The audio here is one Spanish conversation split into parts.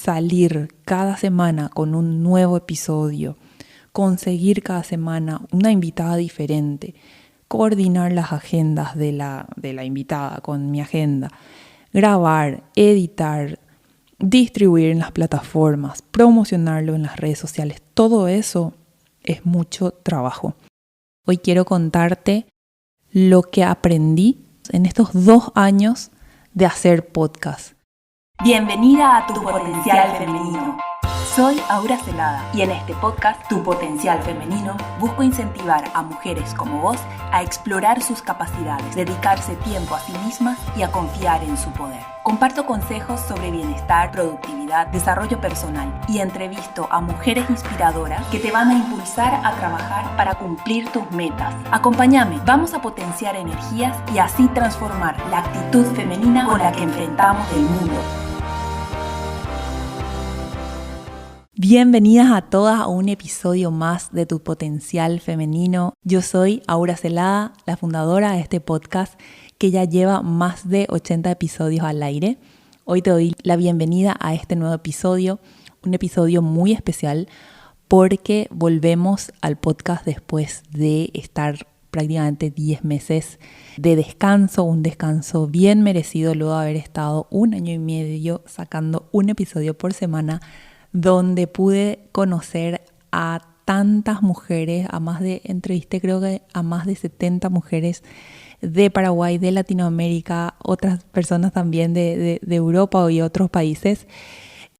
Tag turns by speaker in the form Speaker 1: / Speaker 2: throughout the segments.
Speaker 1: salir cada semana con un nuevo episodio, conseguir cada semana una invitada diferente, coordinar las agendas de la invitada con mi agenda, grabar, editar, distribuir en las plataformas, promocionarlo en las redes sociales, todo eso es mucho trabajo. Hoy quiero contarte lo que aprendí en estos 2 años de hacer podcast.
Speaker 2: Bienvenida a Tu Potencial Femenino. Soy Aura Celada y en este podcast, Tu Potencial Femenino, busco incentivar a mujeres como vos a explorar sus capacidades, dedicarse tiempo a sí mismas y a confiar en su poder. Comparto consejos sobre bienestar, productividad, desarrollo personal y entrevisto a mujeres inspiradoras que te van a impulsar a trabajar para cumplir tus metas. Acompáñame, vamos a potenciar energías y así transformar la actitud femenina con la que enfrentamos el mundo.
Speaker 1: Bienvenidas a todas a un episodio más de Tu Potencial Femenino. Yo soy Aura Celada, la fundadora de este podcast que ya lleva más de 80 episodios al aire. Hoy te doy la bienvenida a este nuevo episodio, un episodio muy especial porque volvemos al podcast después de estar prácticamente 10 meses de descanso, un descanso bien merecido luego de haber estado 1 año y medio sacando un episodio por semana, donde pude conocer a tantas mujeres, entrevisté creo que a más de 70 mujeres de Paraguay, de Latinoamérica, otras personas también de Europa y otros países,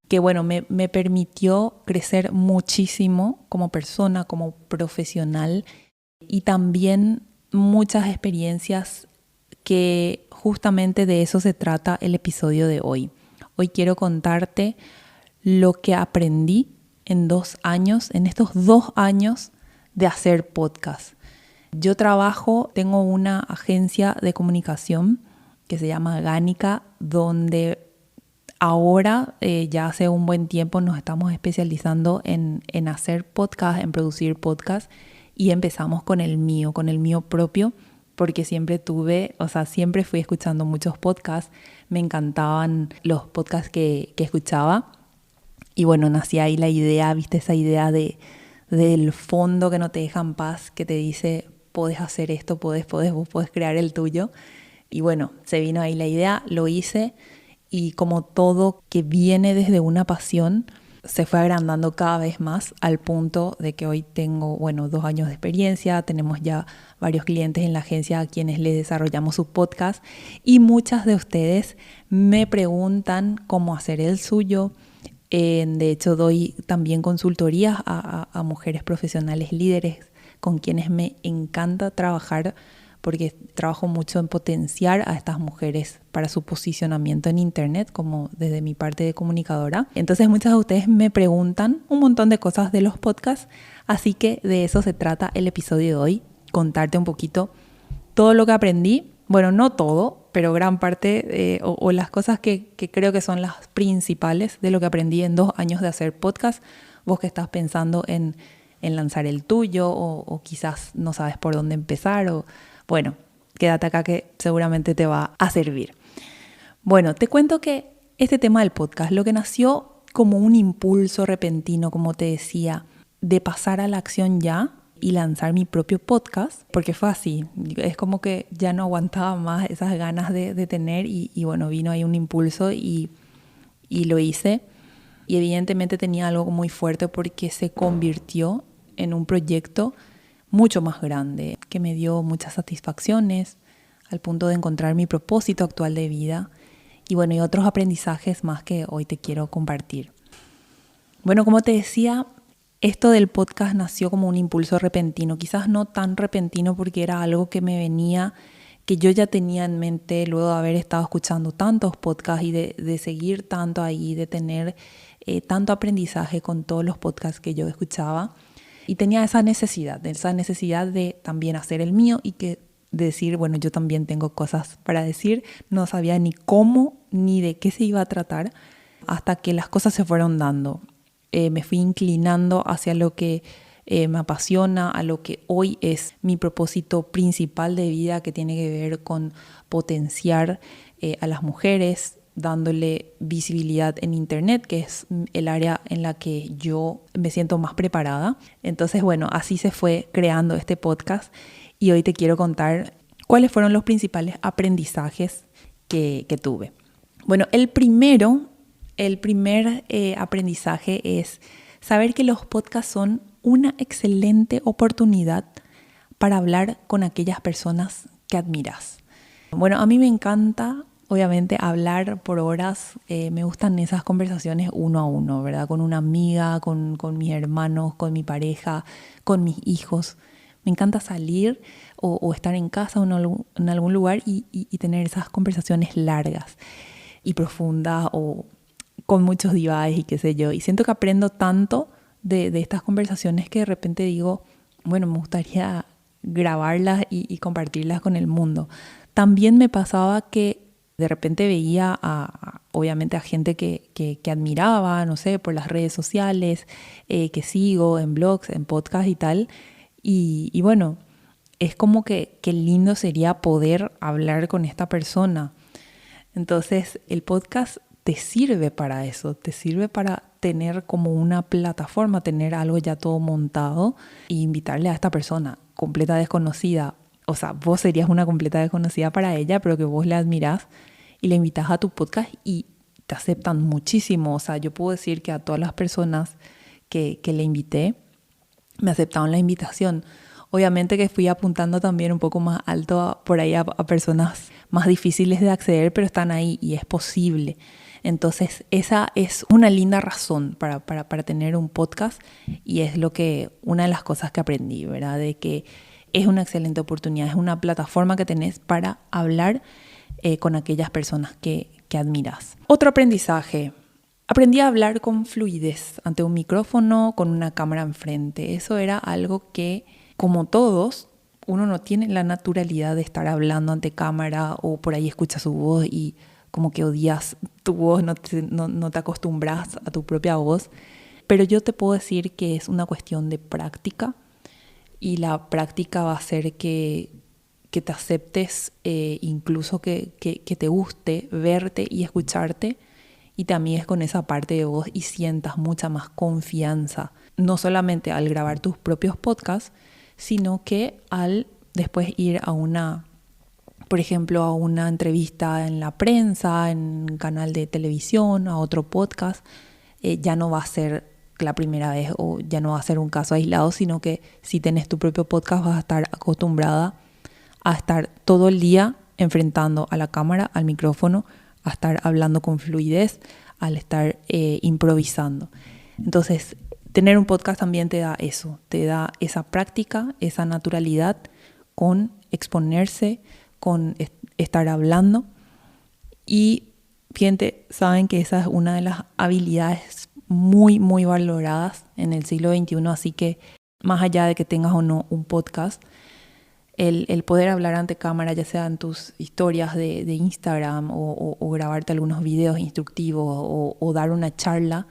Speaker 1: que bueno, me permitió crecer muchísimo como persona, como profesional y también muchas experiencias que justamente de eso se trata el episodio de hoy. Hoy quiero contarte lo que aprendí en estos 2 años de hacer podcast. Yo tengo una agencia de comunicación que se llama Gánica, donde ahora ya hace un buen tiempo nos estamos especializando en hacer podcast, en producir podcast, y empezamos con el mío propio, porque siempre fui escuchando muchos podcasts, me encantaban los podcasts que escuchaba. Y bueno, nací ahí la idea, ¿viste? Esa idea del fondo que no te deja en paz, que te dice, podés hacer esto, vos podés crear el tuyo. Y bueno, se vino ahí la idea, lo hice y como todo que viene desde una pasión, se fue agrandando cada vez más al punto de que hoy tengo, 2 años de experiencia, tenemos ya varios clientes en la agencia a quienes les desarrollamos su podcast y muchas de ustedes me preguntan cómo hacer el suyo. De hecho, doy también consultorías a mujeres profesionales líderes con quienes me encanta trabajar porque trabajo mucho en potenciar a estas mujeres para su posicionamiento en internet, como desde mi parte de comunicadora. Entonces, muchas de ustedes me preguntan un montón de cosas de los podcasts, así que de eso se trata el episodio de hoy, contarte un poquito todo lo que aprendí. Bueno, no todo, pero gran parte o las cosas que creo que son las principales de lo que aprendí en 2 años de hacer podcast. Vos que estás pensando en lanzar el tuyo o quizás no sabes por dónde empezar. Bueno, quédate acá que seguramente te va a servir. Bueno, te cuento que este tema del podcast, lo que nació como un impulso repentino, como te decía, de pasar a la acción ya y lanzar mi propio podcast, porque fue así, es como que ya no aguantaba más esas ganas de tener y bueno, vino ahí un impulso y lo hice y evidentemente tenía algo muy fuerte porque se convirtió en un proyecto mucho más grande que me dio muchas satisfacciones al punto de encontrar mi propósito actual de vida y bueno, y otros aprendizajes más que hoy te quiero compartir. Bueno, como te decía, esto del podcast nació como un impulso repentino, quizás no tan repentino porque era algo que me venía, que yo ya tenía en mente luego de haber estado escuchando tantos podcasts y de seguir tanto ahí, de tener tanto aprendizaje con todos los podcasts que yo escuchaba. Y tenía esa necesidad de también hacer el mío y de decir, bueno, yo también tengo cosas para decir. No sabía ni cómo ni de qué se iba a tratar hasta que las cosas se fueron dando. Me fui inclinando hacia lo que me apasiona, a lo que hoy es mi propósito principal de vida, que tiene que ver con potenciar a las mujeres dándole visibilidad en Internet, que es el área en la que yo me siento más preparada. Entonces, bueno, así se fue creando este podcast y hoy te quiero contar cuáles fueron los principales aprendizajes que tuve. Bueno, el primer aprendizaje es saber que los podcasts son una excelente oportunidad para hablar con aquellas personas que admiras. Bueno, a mí me encanta, obviamente, hablar por horas. Me gustan esas conversaciones uno a uno, ¿verdad? Con una amiga, con mis hermanos, con mi pareja, con mis hijos. Me encanta salir o estar en casa o en algún lugar y tener esas conversaciones largas y profundas o con muchos divagues y qué sé yo. Y siento que aprendo tanto de estas conversaciones que de repente digo, bueno, me gustaría grabarlas y compartirlas con el mundo. También me pasaba que de repente veía obviamente a gente que admiraba, no sé, por las redes sociales, que sigo en blogs, en podcasts y tal. Y bueno, es como que lindo sería poder hablar con esta persona. Entonces, el podcast te sirve para eso, te sirve para tener como una plataforma, tener algo ya todo montado e invitarle a esta persona completa desconocida. O sea, vos serías una completa desconocida para ella, pero que vos la admirás y la invitás a tu podcast y te aceptan muchísimo. O sea, yo puedo decir que a todas las personas que le invité, me aceptaron la invitación. Obviamente que fui apuntando también un poco más alto por ahí a personas más difíciles de acceder, pero están ahí y es posible. Entonces esa es una linda razón para tener un podcast y es una de las cosas que aprendí, ¿verdad? De que es una excelente oportunidad, es una plataforma que tenés para hablar con aquellas personas que admiras. Otro aprendizaje. Aprendí a hablar con fluidez ante un micrófono, con una cámara enfrente. Eso era algo que, como todos, uno no tiene la naturalidad de estar hablando ante cámara o por ahí escuchas su voz y como que odias tu voz, no te acostumbras a tu propia voz. Pero yo te puedo decir que es una cuestión de práctica y la práctica va a hacer que te aceptes, incluso que te guste verte y escucharte y también es con esa parte de vos y sientas mucha más confianza, no solamente al grabar tus propios podcasts, sino que al después ir por ejemplo, a una entrevista en la prensa, en un canal de televisión, a otro podcast, ya no va a ser la primera vez o ya no va a ser un caso aislado, sino que si tenés tu propio podcast vas a estar acostumbrada a estar todo el día enfrentando a la cámara, al micrófono, a estar hablando con fluidez, al estar improvisando. Entonces, tener un podcast también te da eso, te da esa práctica, esa naturalidad con exponerse, con estar hablando. Y gente, saben que esa es una de las habilidades muy, muy valoradas en el siglo XXI, así que más allá de que tengas o no un podcast, el poder hablar ante cámara, ya sea en tus historias de Instagram o grabarte algunos videos instructivos o dar una charla,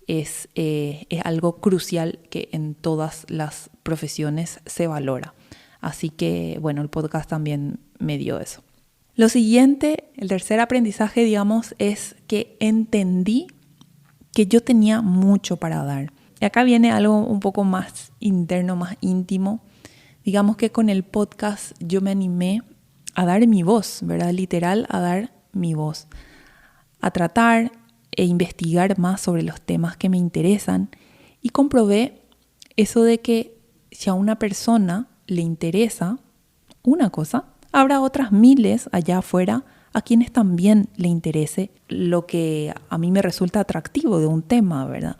Speaker 1: es algo crucial que en todas las profesiones se valora. Así que, bueno, el podcast también me dio eso. Lo siguiente, el tercer aprendizaje, digamos, es que entendí que yo tenía mucho para dar. Y acá viene algo un poco más interno, más íntimo. Digamos que con el podcast yo me animé a dar mi voz, ¿verdad? Literal, a dar mi voz. A tratar e investigar más sobre los temas que me interesan. Y comprobé eso de que si a una persona le interesa una cosa, habrá otras miles allá afuera a quienes también le interese lo que a mí me resulta atractivo de un tema, ¿verdad?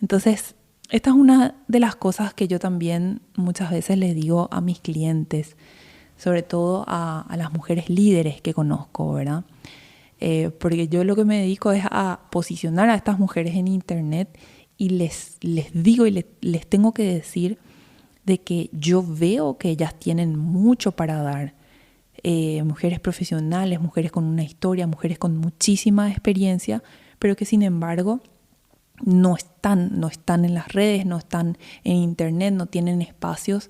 Speaker 1: Entonces, esta es una de las cosas que yo también muchas veces les digo a mis clientes, sobre todo a las mujeres líderes que conozco, ¿verdad? Porque yo lo que me dedico es a posicionar a estas mujeres en internet y les digo y les tengo que decir de que yo veo que ellas tienen mucho para dar. Mujeres profesionales, mujeres con una historia, mujeres con muchísima experiencia, pero que sin embargo no están en las redes, no están en internet, no tienen espacios,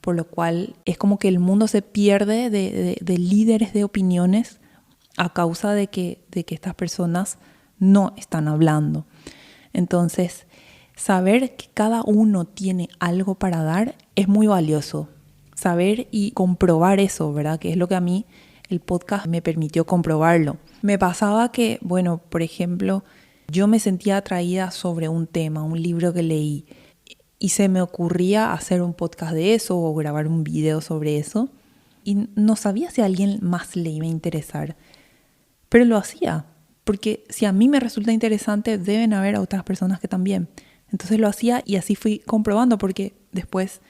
Speaker 1: por lo cual es como que el mundo se pierde de líderes de opiniones a causa de que estas personas no están hablando. Entonces, saber que cada uno tiene algo para dar es muy valioso. Saber y comprobar eso, ¿verdad? Que es lo que a mí el podcast me permitió comprobarlo. Me pasaba que, bueno, por ejemplo, yo me sentía atraída sobre un tema, un libro que leí, y se me ocurría hacer un podcast de eso o grabar un video sobre eso, y no sabía si a alguien más le iba a interesar, pero lo hacía, porque si a mí me resulta interesante, deben haber otras personas que también. Entonces lo hacía y así fui comprobando, porque después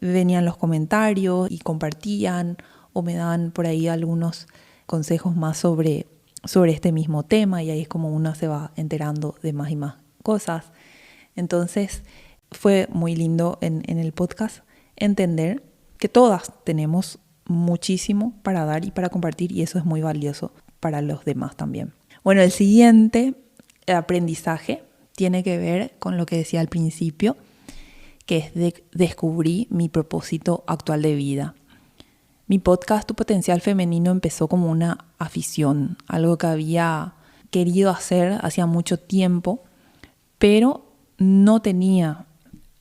Speaker 1: venían los comentarios y compartían o me daban por ahí algunos consejos más sobre este mismo tema, y ahí es como uno se va enterando de más y más cosas. Entonces fue muy lindo en el podcast entender que todas tenemos muchísimo para dar y para compartir, y eso es muy valioso para los demás también. Bueno, el siguiente aprendizaje tiene que ver con lo que decía al principio, que es descubrí mi propósito actual de vida. Mi podcast Tu Potencial Femenino empezó como una afición, algo que había querido hacer hacía mucho tiempo, pero no tenía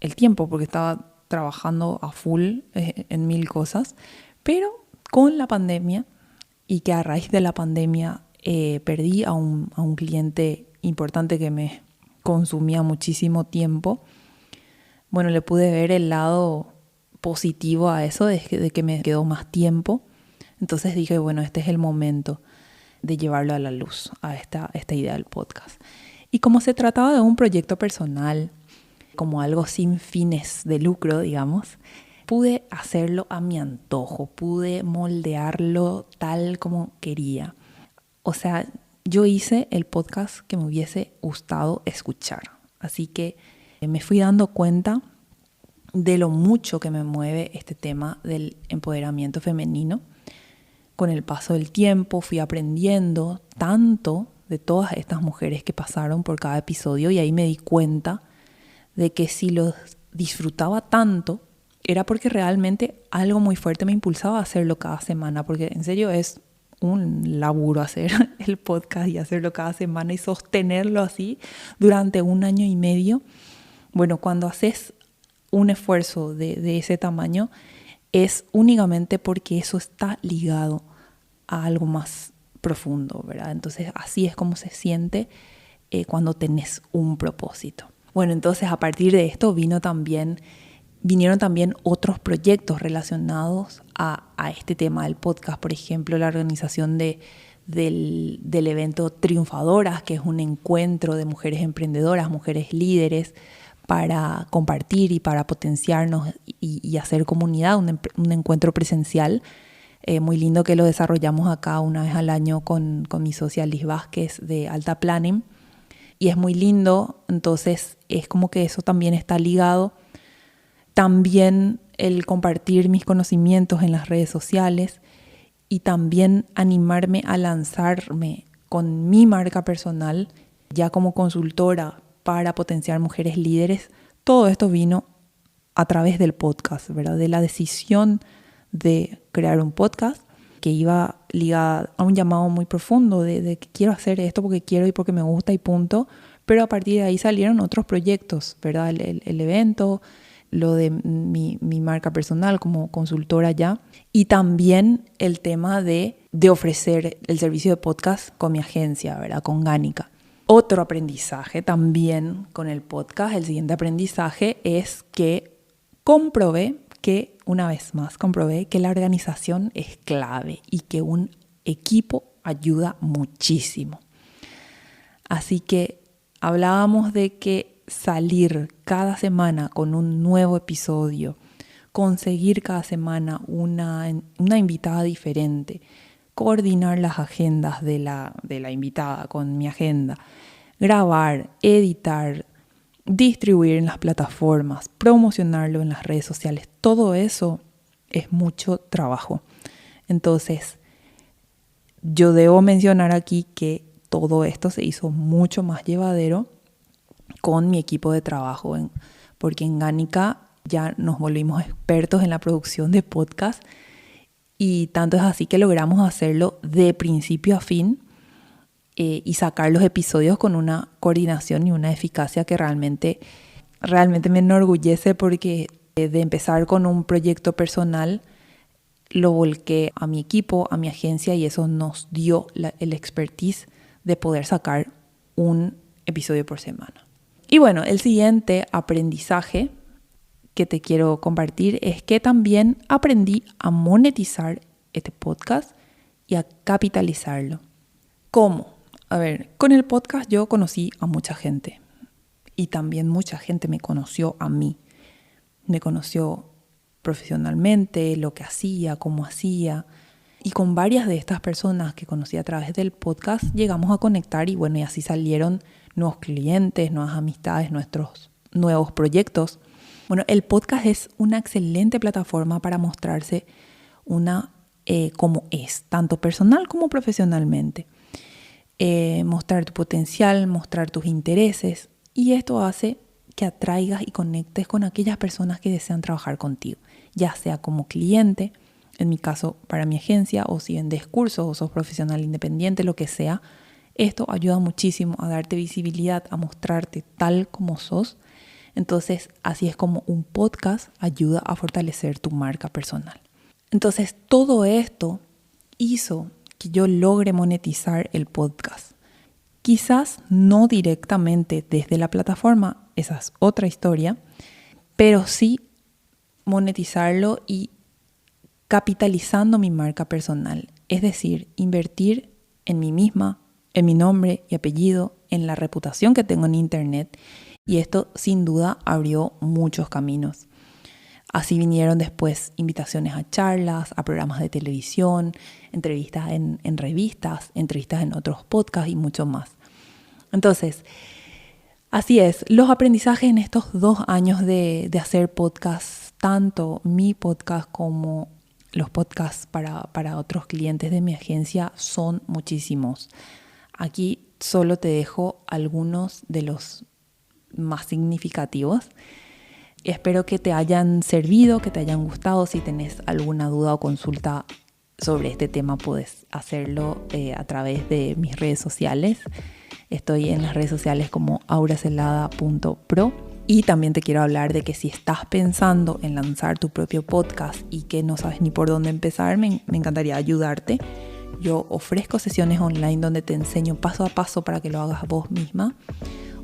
Speaker 1: el tiempo porque estaba trabajando a full en mil cosas. Pero con la pandemia, y que a raíz de la pandemia perdí a un cliente importante que me consumía muchísimo tiempo, bueno, le pude ver el lado positivo a eso, de que me quedó más tiempo. Entonces dije, bueno, este es el momento de llevarlo a la luz, a esta idea del podcast. Y como se trataba de un proyecto personal, como algo sin fines de lucro, digamos, pude hacerlo a mi antojo, pude moldearlo tal como quería. O sea, yo hice el podcast que me hubiese gustado escuchar. Así que me fui dando cuenta de lo mucho que me mueve este tema del empoderamiento femenino. Con el paso del tiempo fui aprendiendo tanto de todas estas mujeres que pasaron por cada episodio, y ahí me di cuenta de que si los disfrutaba tanto era porque realmente algo muy fuerte me impulsaba a hacerlo cada semana, porque en serio es un laburo hacer el podcast y hacerlo cada semana y sostenerlo así durante 1 año y medio. Bueno, cuando haces un esfuerzo de ese tamaño, es únicamente porque eso está ligado a algo más profundo, ¿verdad? Entonces así es como se siente cuando tenés un propósito. Bueno, entonces a partir de esto vinieron también otros proyectos relacionados a este tema del podcast. Por ejemplo, la organización del evento Triunfadoras, que es un encuentro de mujeres emprendedoras, mujeres líderes, para compartir y para potenciarnos y hacer comunidad, un encuentro presencial muy lindo que lo desarrollamos acá una vez al año con mi socia Liz Vázquez de Alta Planning, y es muy lindo. Entonces es como que eso también está ligado. También el compartir mis conocimientos en las redes sociales, y también animarme a lanzarme con mi marca personal ya como consultora para potenciar mujeres líderes. Todo esto vino a través del podcast, ¿verdad? De la decisión de crear un podcast que iba ligada a un llamado muy profundo de que quiero hacer esto porque quiero y porque me gusta y punto. Pero a partir de ahí salieron otros proyectos, ¿verdad? El evento, lo de mi marca personal como consultora ya, y también el tema de ofrecer el servicio de podcast con mi agencia, ¿verdad? Con Gánica. Otro aprendizaje también con el podcast, el siguiente aprendizaje es que una vez más comprobé que la organización es clave y que un equipo ayuda muchísimo. Así que hablábamos de que salir cada semana con un nuevo episodio, conseguir cada semana una invitada diferente, coordinar las agendas de la invitada con mi agenda, grabar, editar, distribuir en las plataformas, promocionarlo en las redes sociales. Todo eso es mucho trabajo. Entonces, yo debo mencionar aquí que todo esto se hizo mucho más llevadero con mi equipo de trabajo, porque en Gánica ya nos volvimos expertos en la producción de podcast, Y tanto es así que logramos hacerlo de principio a fin y sacar los episodios con una coordinación y una eficacia que realmente me enorgullece, porque de empezar con un proyecto personal lo volqué a mi equipo, a mi agencia, y eso nos dio el expertise de poder sacar un episodio por semana. Y bueno, el siguiente aprendizaje que te quiero compartir es que también aprendí a monetizar este podcast y a capitalizarlo. ¿Cómo? A ver, con el podcast yo conocí a mucha gente y también mucha gente me conoció a mí. Me conoció profesionalmente, lo que hacía, cómo hacía. Y con varias de estas personas que conocí a través del podcast llegamos a conectar y bueno, y así salieron nuevos clientes, nuevas amistades, nuestros nuevos proyectos. Bueno, el podcast es una excelente plataforma para mostrarse como es, tanto personal como profesionalmente. Mostrar tu potencial, mostrar tus intereses, y esto hace que atraigas y conectes con aquellas personas que desean trabajar contigo, ya sea como cliente, en mi caso para mi agencia, o si vendes cursos o sos profesional independiente, lo que sea. Esto ayuda muchísimo a darte visibilidad, a mostrarte tal como sos. Entonces, así es como un podcast ayuda a fortalecer tu marca personal. Entonces, todo esto hizo que yo logre monetizar el podcast. Quizás no directamente desde la plataforma, esa es otra historia, pero sí monetizarlo y capitalizando mi marca personal. Es decir, invertir en mí misma, en mi nombre y apellido, en la reputación que tengo en internet. Y esto sin duda abrió muchos caminos. Así vinieron después invitaciones a charlas, a programas de televisión, entrevistas en revistas, entrevistas en otros podcasts y mucho más. Entonces, así es, los aprendizajes en estos 2 años de hacer podcasts, tanto mi podcast como los podcasts para otros clientes de mi agencia, son muchísimos. Aquí solo te dejo algunos de los más significativos. Espero que te hayan servido, que te hayan gustado. Si tenés alguna duda o consulta sobre este tema, puedes hacerlo a través de mis redes sociales. Estoy en las redes sociales como auracelada.pro. Y también te quiero hablar de que si estás pensando en lanzar tu propio podcast y que no sabes ni por dónde empezar, me encantaría ayudarte. Yo ofrezco sesiones online donde te enseño paso a paso para que lo hagas vos misma.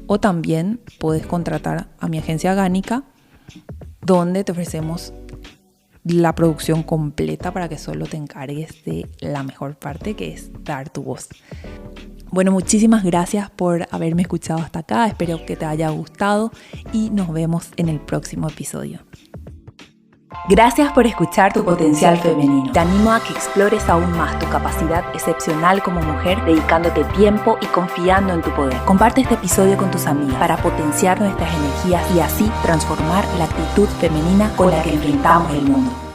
Speaker 1: O también puedes contratar a mi agencia Gánica, donde te ofrecemos la producción completa para que solo te encargues de la mejor parte, que es dar tu voz. Bueno, muchísimas gracias por haberme escuchado hasta acá. Espero que te haya gustado y nos vemos en el próximo episodio.
Speaker 2: Gracias por escuchar Tu Potencial Femenino. Te animo a que explores aún más tu capacidad excepcional como mujer, dedicándote tiempo y confiando en tu poder. Comparte este episodio con tus amigas para potenciar nuestras energías y así transformar la actitud femenina con la que enfrentamos el mundo.